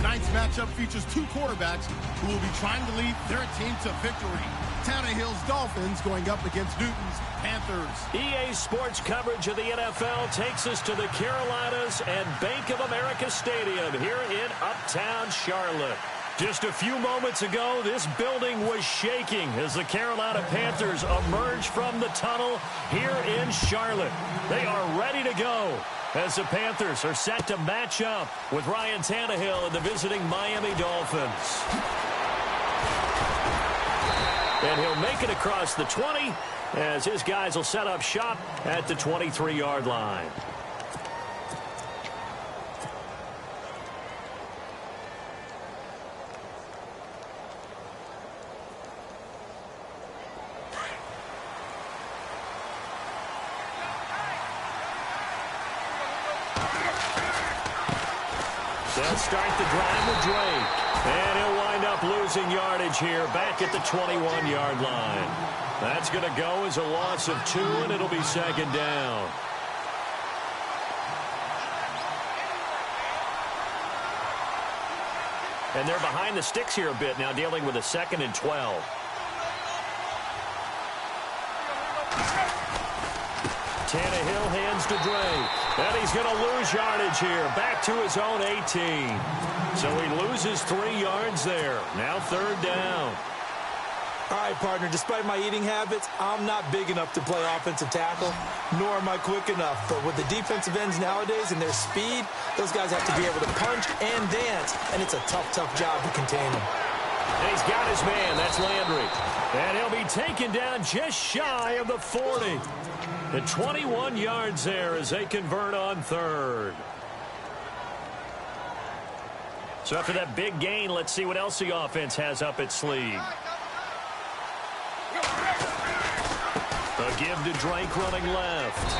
Tonight's matchup features two quarterbacks who will be trying to lead their team to victory. Tannehill's Dolphins going up against Newton's Panthers. EA Sports coverage of the NFL takes us to the Carolinas and Bank of America Stadium here in Uptown Charlotte. Just a few moments ago, this building was shaking as the Carolina Panthers emerged from the tunnel here in Charlotte. They are ready to go as the Panthers are set to match up with Ryan Tannehill and the visiting Miami Dolphins. And he'll make it across the 20 as his guys will set up shop at the 23-yard line. They'll start the drive with Drake. And he'll wind up losing yardage here back at the 21-yard line. That's going to go as a loss of 2, and it'll be second down. And they're behind the sticks here a bit now, dealing with a 2nd and 12. Tannehill hands to Drake. And he's going to lose yardage here. Back to his own 18. So he loses 3 yards there. Now third down. All right, partner, despite my eating habits, I'm not big enough to play offensive tackle, nor am I quick enough. But with the defensive ends nowadays and their speed, those guys have to be able to punch and dance, and it's a tough, tough job to contain them. And he's got his man. That's Landry. And he'll be taken down just shy of the 40. The 21 yards there as they convert on third. So after that big gain, let's see what else the offense has up its sleeve. A give to Drake running left.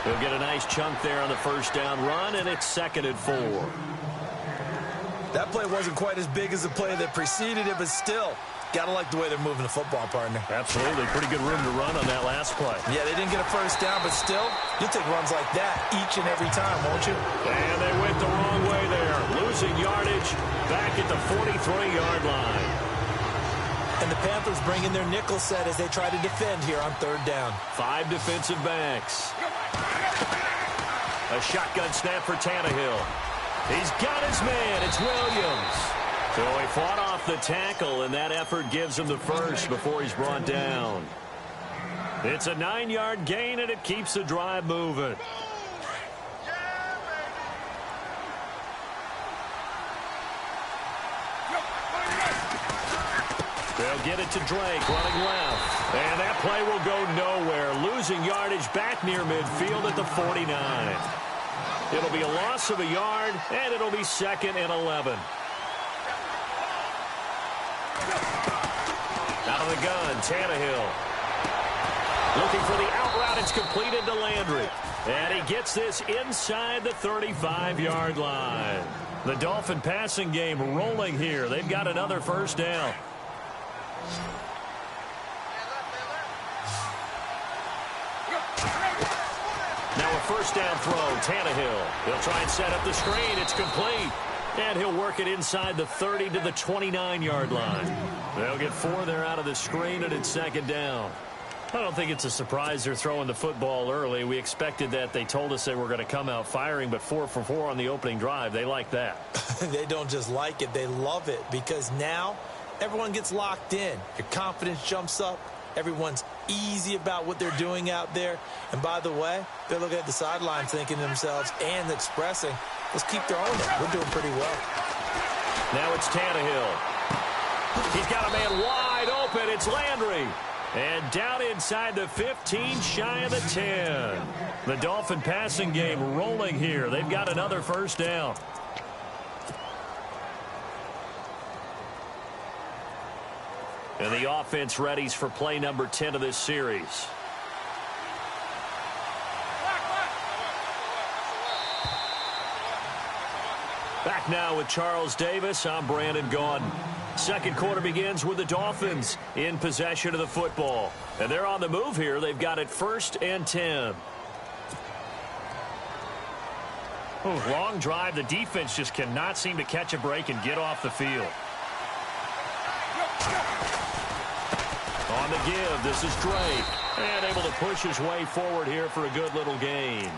He'll get a nice chunk there on the first down run, and it's 2nd and 4. That play wasn't quite as big as the play that preceded it, but still, gotta like the way they're moving the football, partner. Absolutely. Pretty good room to run on that last play. Yeah, they didn't get a first down, but still, you'll take runs like that each and every time, won't you? And they went the wrong way there. Losing yardage back at the 43-yard line. And the Panthers bring in their nickel set as they try to defend here on third down. 5 defensive backs. A shotgun snap for Tannehill. He's got his man. It's Williams. So he fought off the tackle, and that effort gives him the first before he's brought down. It's a 9-yard gain, and it keeps the drive moving. They'll get it to Drake running left. And that play will go nowhere. Losing yardage back near midfield at the 49. It'll be a loss of a yard, and it'll be 2nd and 11. Out of the gun, Tannehill. Looking for the out route. It's completed to Landry. And he gets this inside the 35-yard line. The Dolphin passing game rolling here. They've got another first down. Now a first down throw, Tannehill. He'll try and set up the screen. It's complete. And he'll work it inside the 30 to the 29-yard line. They'll get 4 there out of the screen, and it's 2nd down. I don't think it's a surprise they're throwing the football early. We expected that. They told us they were going to come out firing, but 4 for 4 on the opening drive. They like that. They don't just like it. They love it because now everyone gets locked in. Your confidence jumps up. Everyone's easy about what they're doing out there. And by the way, they're looking at the sideline thinking to themselves and expressing, let's keep throwing it. We're doing pretty well. Now it's Tannehill. He's got a man wide open. It's Landry. And down inside the 15, shy of the 10. The Dolphin passing game rolling here. They've got another first down. And the offense readies for play number 10 of this series. Back now with Charles Davis. I'm Brandon Gaudin. Second quarter begins with the Dolphins in possession of the football. And they're on the move here. They've got it 1st and 10. Long drive. The defense just cannot seem to catch a break and get off the field. On the give, this is Drake. And able to push his way forward here for a good little gain.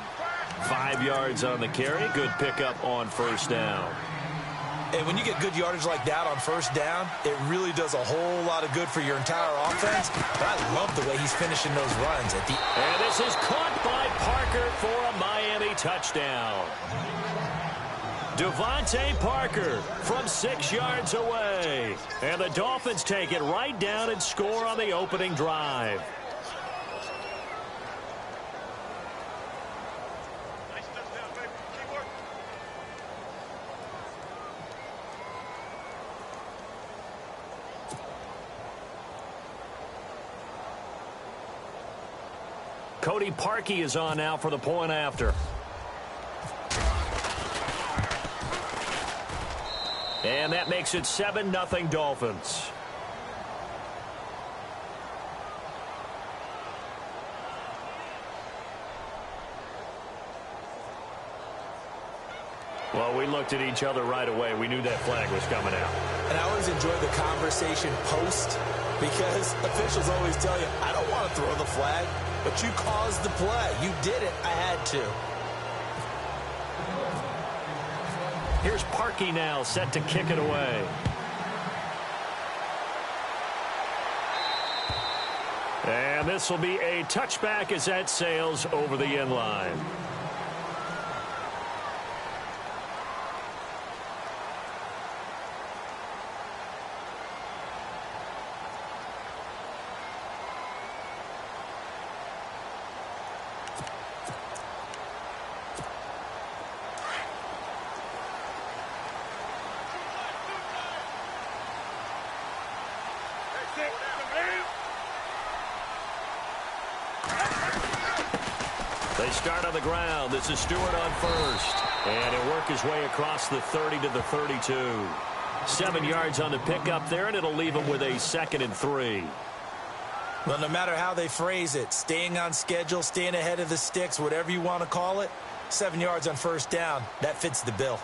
5 yards on the carry. Good pickup on first down. And when you get good yardage like that on first down, it really does a whole lot of good for your entire offense. But I love the way he's finishing those runs. And this is caught by Parker for a Miami touchdown. Devontae Parker from 6 yards away. And the Dolphins take it right down and score on the opening drive. Cody Parkey is on now for the point after. And that makes it 7-0 Dolphins. Well, we looked at each other right away. We knew that flag was coming out. And I always enjoy the conversation post because officials always tell you, I don't want to throw the flag, but you caused the play. You did it. I had to. Here's Parkey now set to kick it away. And this will be a touchback as that sails over the end line. They start on the ground. This is Stewart on first. And he'll work his way across the 30 to the 32. 7 yards on the pickup there, and it'll leave him with a 2nd and 3. Well, no matter how they phrase it, staying on schedule, staying ahead of the sticks, whatever you want to call it, 7 yards on first down, that fits the bill.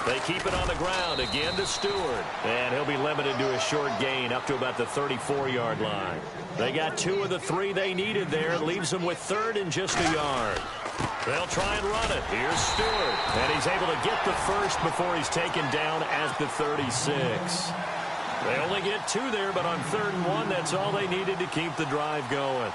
They keep it on the ground again to Stewart. And he'll be limited to a short gain up to about the 34-yard line. They got 2 of the 3 they needed there. It leaves them with 3rd and just a yard. They'll try and run it. Here's Stewart. And he's able to get the first before he's taken down at the 36. They only get 2 there, but on 3rd and 1, that's all they needed to keep the drive going.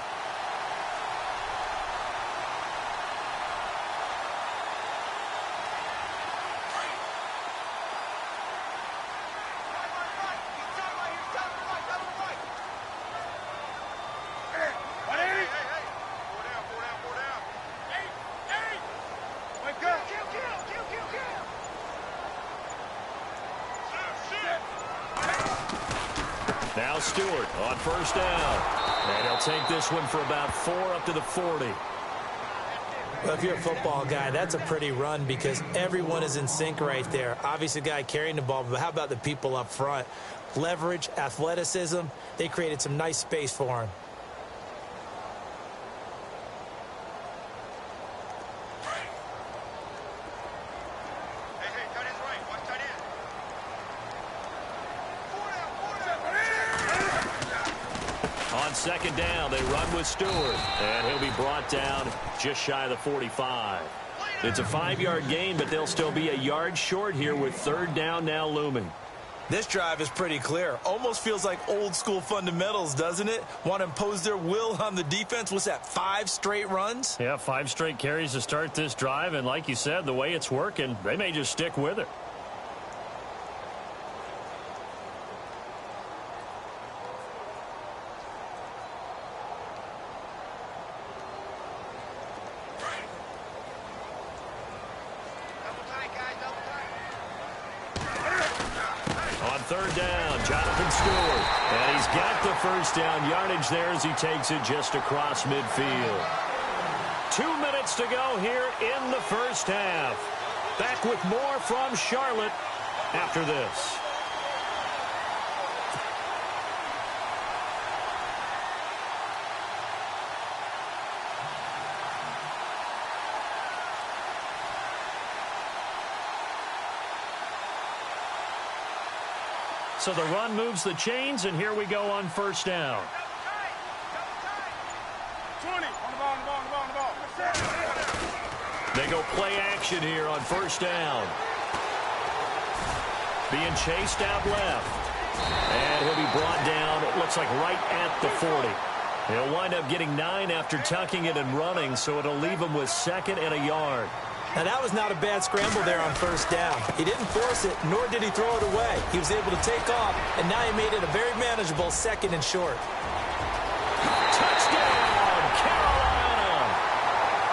Now Stewart on first down. And he'll take this one for about 4 up to the 40. Well, if you're a football guy, that's a pretty run because everyone is in sync right there. Obviously, the guy carrying the ball, but how about the people up front? Leverage, athleticism, they created some nice space for him. On second down, they run with Stewart, and he'll be brought down just shy of the 45. It's a 5-yard gain, but they'll still be a yard short here with 3rd down now looming. This drive is pretty clear. Almost feels like old school fundamentals, doesn't it? Want to impose their will on the defense. What's that, 5 straight runs? Yeah, 5 straight carries to start this drive, and like you said, the way it's working, they may just stick with it. Third down, Jonathan Stewart. And he's got the first down yardage there as he takes it just across midfield. 2 minutes to go here in the first half. Back with more from Charlotte after this. So the run moves the chains, and here we go on first down. 20. On the ball. They go play action here on first down. Being chased out left. And he'll be brought down, it looks like right at the 40. He'll wind up getting 9 after tucking it and running, so it'll leave him with 2nd and a yard. Now, that was not a bad scramble there on first down. He didn't force it, nor did he throw it away. He was able to take off, and now he made it a very manageable 2nd and short. Touchdown, Carolina!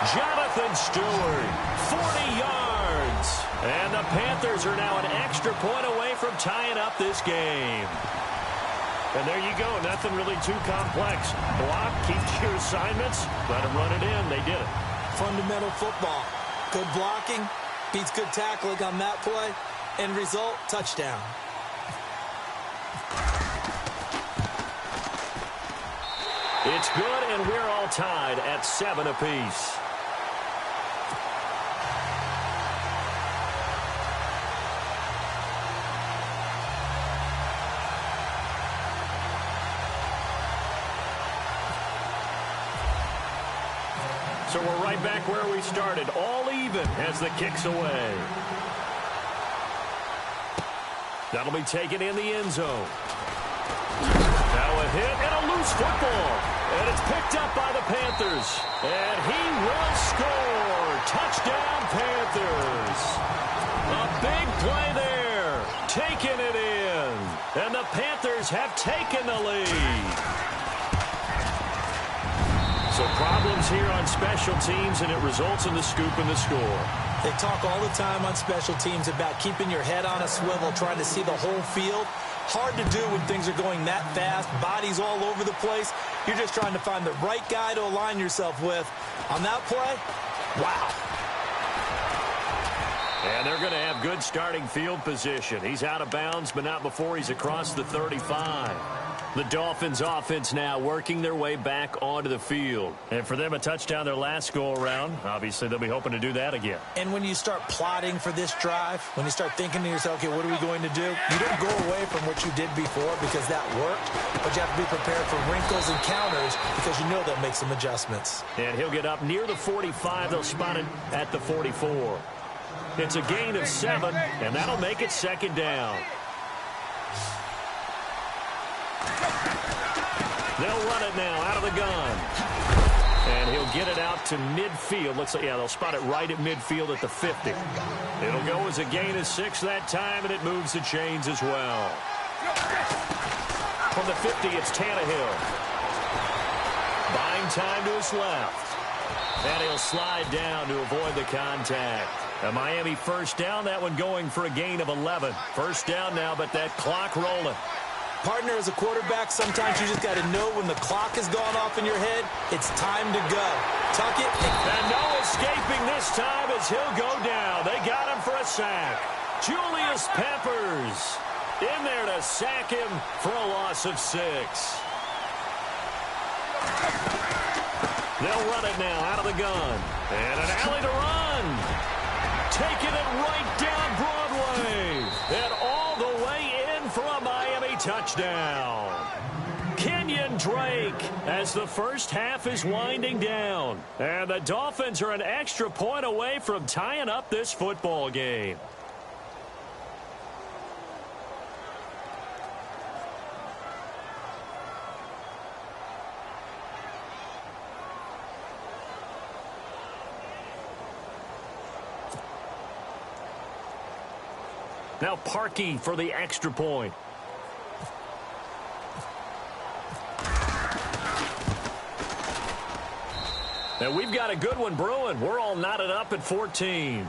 Jonathan Stewart, 40 yards. And the Panthers are now an extra point away from tying up this game. And there you go, nothing really too complex. Block, keep your assignments, let them run it in. They did it. Fundamental football. Good blocking, beats good tackling on that play. End result, touchdown. It's good, and we're all tied at 7 apiece. So we're right back where we started, all even as the kick's away. That'll be taken in the end zone. Now a hit and a loose football. And it's picked up by the Panthers. And he will score. Touchdown, Panthers. A big play there. Taking it in. And the Panthers have taken the lead. So problems here on special teams, and it results in the scoop and the score. They talk all the time on special teams about keeping your head on a swivel, trying to see the whole field. Hard to do when things are going that fast, bodies all over the place. You're just trying to find the right guy to align yourself with. On that play, wow. And they're going to have good starting field position. He's out of bounds, but not before he's across the 35. The Dolphins offense now working their way back onto the field. And for them, a touchdown their last go-around. Obviously, they'll be hoping to do that again. And when you start plotting for this drive, when you start thinking to yourself, okay, what are we going to do? You don't go away from what you did before because that worked, but you have to be prepared for wrinkles and counters because you know they'll make some adjustments. And he'll get up near the 45. They'll spot it at the 44. It's a gain of 7, and that'll make it 2nd down. They'll run it now out of the gun. And he'll get it out to midfield. Looks like, yeah, they'll spot it right at midfield at the 50. It'll go as a gain of 6 that time, and it moves the chains as well. From the 50, it's Tannehill. Buying time to his left. And he'll slide down to avoid the contact. A Miami first down, that one going for a gain of 11. First down now, but that clock rolling. Partner, as a quarterback, sometimes you just got to know when the clock has gone off in your head, it's time to go. Tuck it. And no escaping this time as he'll go down. They got him for a sack. Julius Peppers in there to sack him for a loss of 6. They'll run it now out of the gun. And an alley to run. Taking it right down Broadway. And all the way in for a Miami touchdown. Kenyon Drake as the first half is winding down. And the Dolphins are an extra point away from tying up this football game. Now Parkey for the extra point. And we've got a good one brewing. We're all knotted up at 14.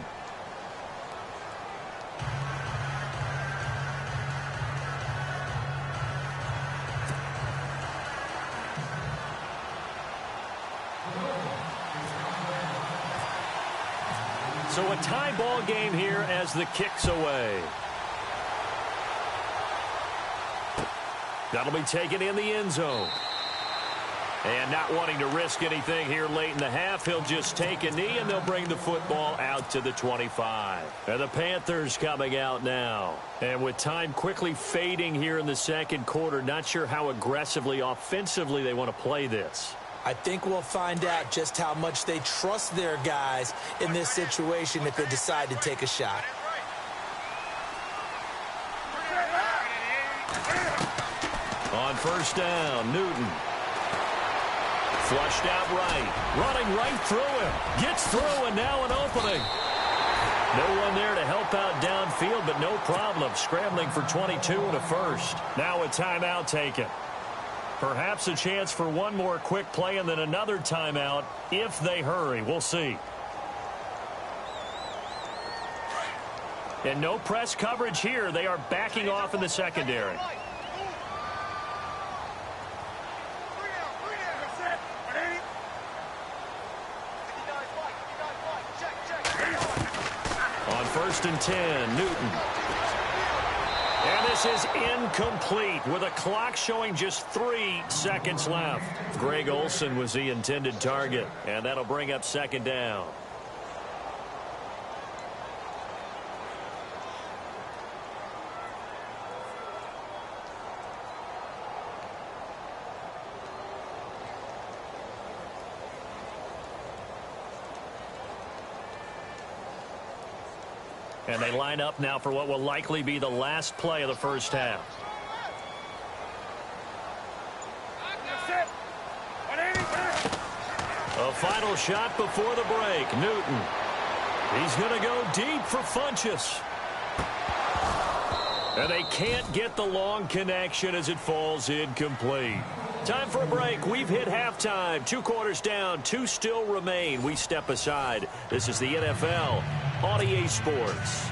So a tie ball game here as the kick's away. That'll be taken in the end zone. And not wanting to risk anything here late in the half, he'll just take a knee, and they'll bring the football out to the 25. And the Panthers coming out now. And with time quickly fading here in the second quarter, not sure how aggressively, offensively they want to play this. I think we'll find out just how much they trust their guys in this situation if they decide to take a shot. On first down, Newton. Flushed out right. Running right through him. Gets through, and now an opening. No one there to help out downfield, but no problem. Scrambling for 22 and a first. Now a timeout taken. Perhaps a chance for one more quick play and then another timeout if they hurry. We'll see. And no press coverage here. They are backing off in the secondary. On first and 10, Newton. And this is incomplete with a clock showing just 3 seconds left. Greg Olsen was the intended target, and that'll bring up second down. And they line up now for what will likely be the last play of the first half. A final shot before the break. Newton. He's going to go deep for Funchess. And they can't get the long connection as it falls incomplete. Time for a break. We've hit halftime. 2 quarters down. 2 still remain. We step aside. This is the NFL on EA Sports.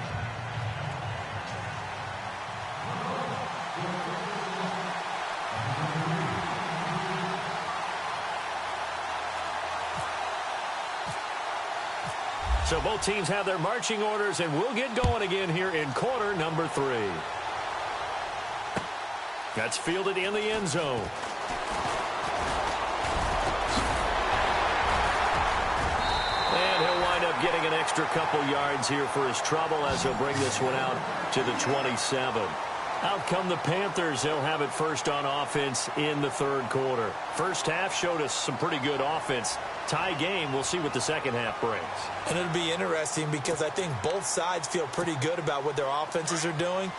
So both teams have their marching orders, and we'll get going again here in quarter number 3. That's fielded in the end zone. And he'll wind up getting an extra couple yards here for his trouble as he'll bring this one out to the 27. Out come the Panthers. They'll have it first on offense in the third quarter. First half showed us some pretty good offense. Tie game. We'll see what the second half brings. And it'll be interesting because I think both sides feel pretty good about what their offenses are doing.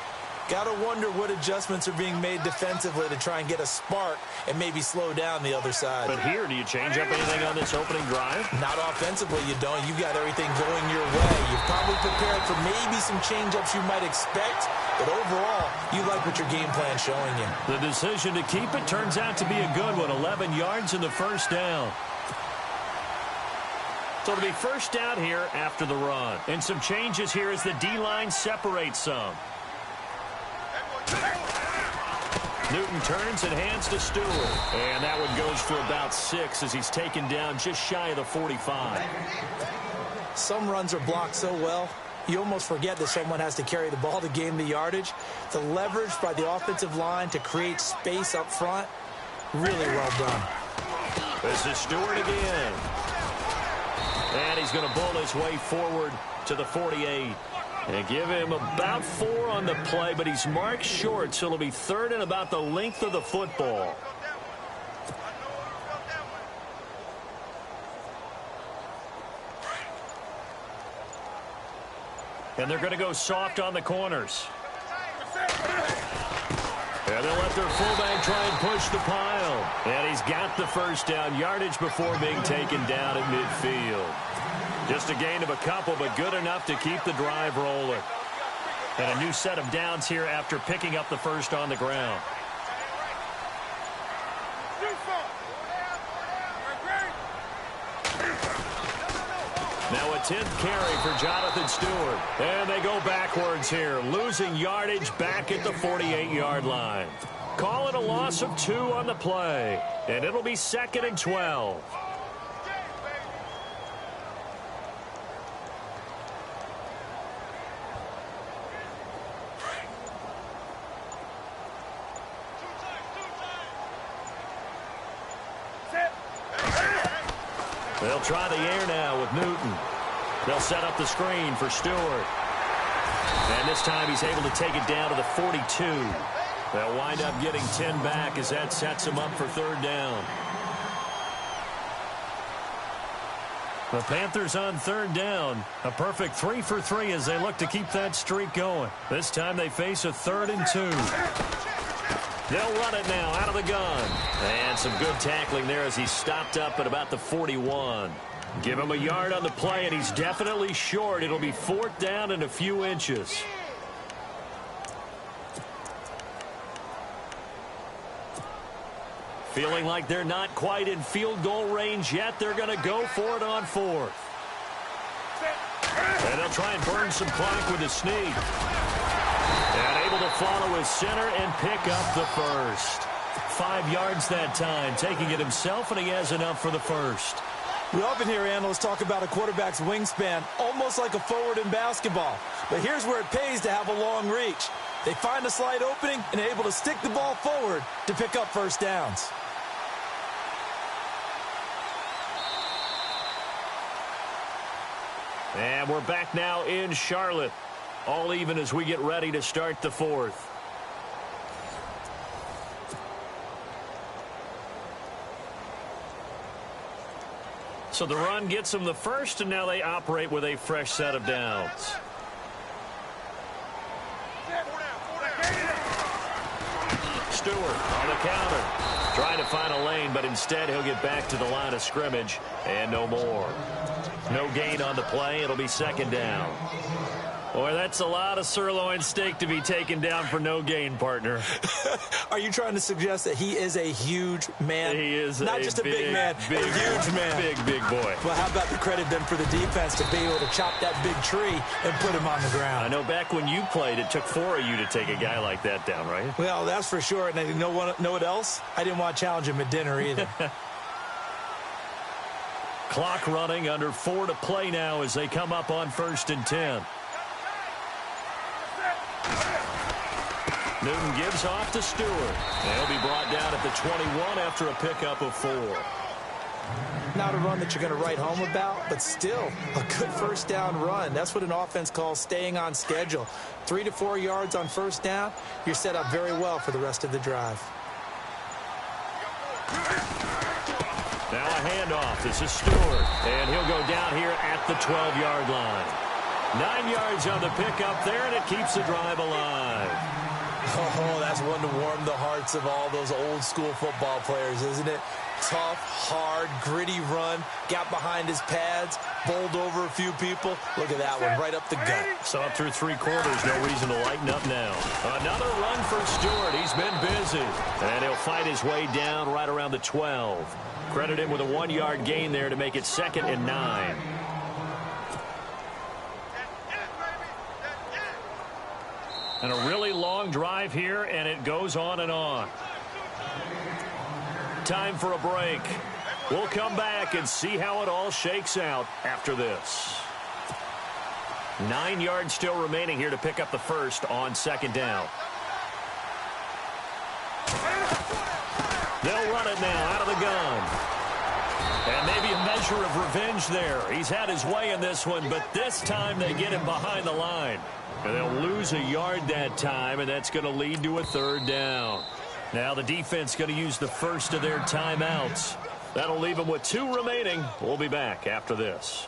Got to wonder what adjustments are being made defensively to try and get a spark and maybe slow down the other side. But here, do you change up anything on this opening drive? Not offensively, you don't. You've got everything going your way. You've probably prepared for maybe some change-ups you might expect, but overall, you like what your game plan's showing you. The decision to keep it turns out to be a good one. 11 yards in the first down. So it'll be first down here after the run. And some changes here as the D-line separates some. Newton turns and hands to Stewart. And that one goes for about 6 as he's taken down just shy of the 45. Some runs are blocked so well, you almost forget that someone has to carry the ball to gain the yardage. The leverage by the offensive line to create space up front, really well done. This is Stewart again. And he's going to bull his way forward to the 48. And give him about 4 on the play, but he's marked short, so it'll be third and about the length of the football. And they're going to go soft on the corners. And they'll let their fullback try and push the pile. And he's got the first down yardage before being taken down at midfield. Just a gain of a couple, but good enough to keep the drive rolling. And a new set of downs here after picking up the first on the ground. Now a 10th carry for Jonathan Stewart. And they go backwards here, losing yardage back at the 48-yard line. Call it a loss of 2 on the play. And it'll be 2nd and 12. They'll try the air now with Newton. They'll set up the screen for Stewart. And this time he's able to take it down to the 42. They'll wind up getting 10 back as that sets him up for third down. The Panthers on third down. A perfect 3 for 3 as they look to keep that streak going. This time they face a 3rd and 2. They'll run it now out of the gun. And some good tackling there as he's stopped up at about the 41. Give him a yard on the play, and he's definitely short. It'll be 4th down and a few inches. Feeling like they're not quite in field goal range yet. They're going to go for it on 4th. And they'll try and burn some clock with a sneak. And able to follow his center and pick up the first. 5 yards that time, taking it himself, and he has enough for the first. We often hear analysts talk about a quarterback's wingspan, almost like a forward in basketball. But here's where it pays to have a long reach. They find a slight opening and are able to stick the ball forward to pick up first downs. And we're back now in Charlotte. All even as we get ready to start the 4th. So the run gets them the first, and now they operate with a fresh set of downs. Stewart on the counter. Trying to find a lane, but instead he'll get back to the line of scrimmage and no more. No gain on the play. It'll be 2nd down. Boy, that's a lot of sirloin steak to be taken down for no gain, partner. Are you trying to suggest that he is a huge man? He is not just a big man, a huge man. Big boy. Well, how about the credit then for the defense to be able to chop that big tree and put him on the ground? I know back when you played, it took 4 of you to take a guy like that down, right? Well, that's for sure. And you know what else? I didn't want to challenge him at dinner either. Clock running, under 4 to play now as they come up on 1st and 10. Newton gives off to Stewart. They'll be brought down at the 21 after a pickup of 4. Not a run that you're going to write home about, but still a good first down run. That's what an offense calls staying on schedule. 3 to 4 yards on first down, you're set up very well for the rest of the drive. Now a handoff. This is Stewart, and he'll go down here at the 12-yard line. 9 yards on the pickup there, and it keeps the drive alive. Oh, that's one to warm the hearts of all those old-school football players, isn't it? Tough, hard, gritty run, got behind his pads, bowled over a few people. Look at that one, right up the gut. Saw through 3 quarters, no reason to lighten up now. Another run for Stewart. He's been busy, and he'll fight his way down right around the 12. Credit him with a 1-yard gain there to make it 2nd and 9. And a really long drive here, and it goes on and on. Time for a break. We'll come back and see how it all shakes out after this. 9 yards still remaining here to pick up the first on 2nd down. They'll run it now out of the gun. And maybe a measure of revenge there. He's had his way in this one, but this time they get him behind the line. And they'll lose a yard that time, and that's going to lead to a 3rd down. Now the defense going to use the first of their timeouts. That'll leave them with 2 remaining. We'll be back after this.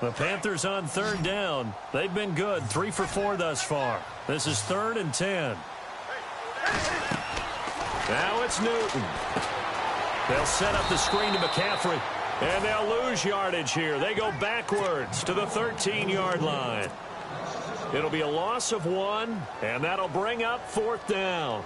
The Panthers on 3rd down. They've been good, 3 for 4 thus far. This is 3rd and 10. Now it's Newton. They'll set up the screen to McCaffrey. And they'll lose yardage here. They go backwards to the 13-yard line. It'll be a loss of 1, and that'll bring up 4th down.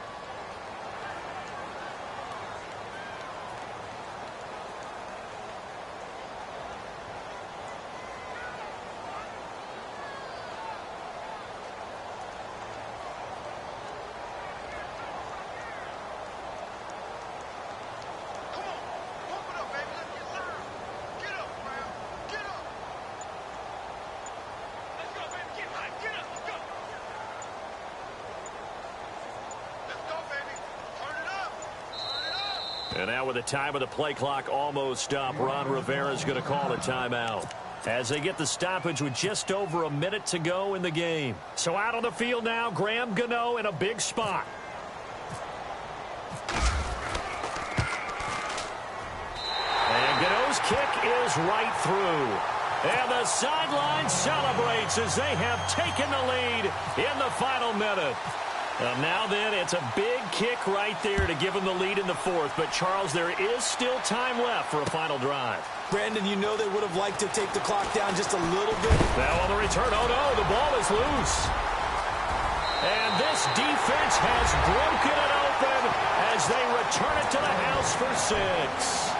And now with the time of the play clock almost up, Ron Rivera is going to call a timeout as they get the stoppage with just over a minute to go in the game. So out on the field now, Graham Gano in a big spot. And Gano's kick is right through. And the sideline celebrates as they have taken the lead in the final minute. Now then, it's a big kick right there to give them the lead in the fourth. But, Charles, there is still time left for a final drive. Brandon, you know they would have liked to take the clock down just a little bit. Now on the return, oh no, the ball is loose. And this defense has broken it open as they return it to the house for 6.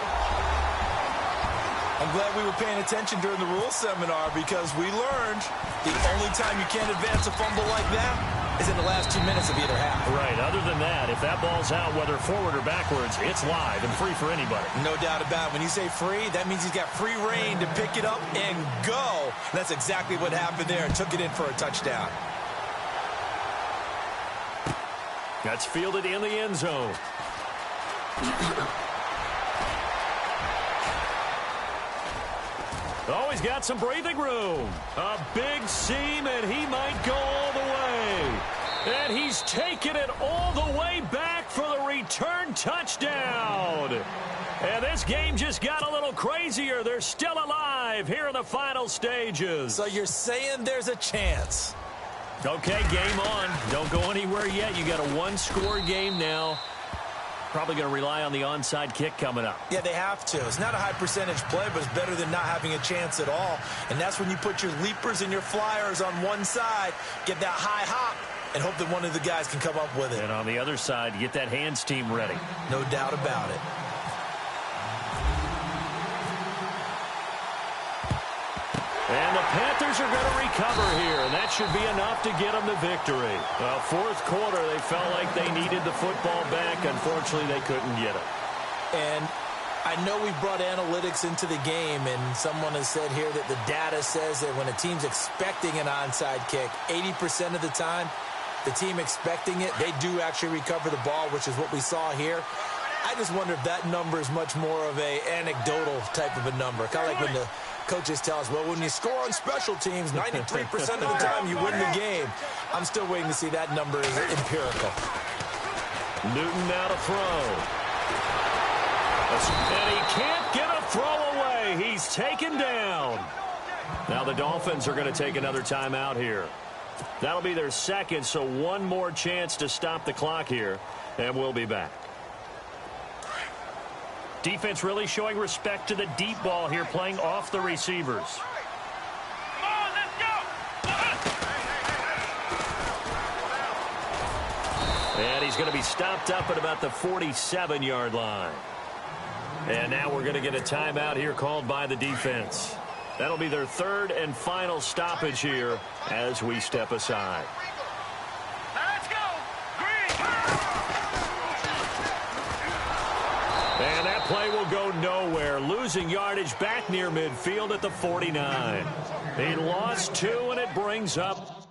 I'm glad we were paying attention during the rules seminar because we learned the only time you can't advance a fumble like that is in the last 2 minutes of either half. Right. Other than that, if that ball's out, whether forward or backwards, it's live and free for anybody. No doubt about it. When you say free, that means he's got free reign to pick it up and go. And that's exactly what happened there. Took it in for a touchdown. That's fielded in the end zone. Oh, he's got some breathing room. A big seam, and he might go all the way. And he's taken it all the way back for the return touchdown. And this game just got a little crazier. They're still alive here in the final stages. So you're saying there's a chance? Okay, game on. Don't go anywhere yet. You got a one-score game now. Probably going to rely on the onside kick coming up. Yeah, they have to. It's not a high percentage play, but it's better than not having a chance at all. And that's when you put your leapers and your flyers on one side, get that high hop, and hope that one of the guys can come up with it. And on the other side, get that hands team ready. No doubt about it. And the Panthers are going to recover here, and that should be enough to get them the victory. Fourth quarter, they felt like they needed the football back. Unfortunately, they couldn't get it. And I know we brought analytics into the game, and someone has said here that the data says that when a team's expecting an onside kick, 80% of the time, the team expecting it, they do actually recover the ball, which is what we saw here. I just wonder if that number is much more of a anecdotal type of a number. Kind of like when the coaches tell us, well, when you score on special teams, 93% of the time you win the game. I'm still waiting to see that number is empirical. Newton now to throw. And he can't get a throw away. He's taken down. Now the Dolphins are going to take another timeout here. That'll be their second, so one more chance to stop the clock here, and we'll be back. Defense really showing respect to the deep ball here, playing off the receivers. Come on, let's go! And he's going to be stopped up at about the 47-yard line. And now we're going to get a timeout here called by the defense. That'll be their third and final stoppage here as we step aside. Let's go! Green! And that play will go nowhere, losing yardage back near midfield at the 49. He lost 2, and it brings up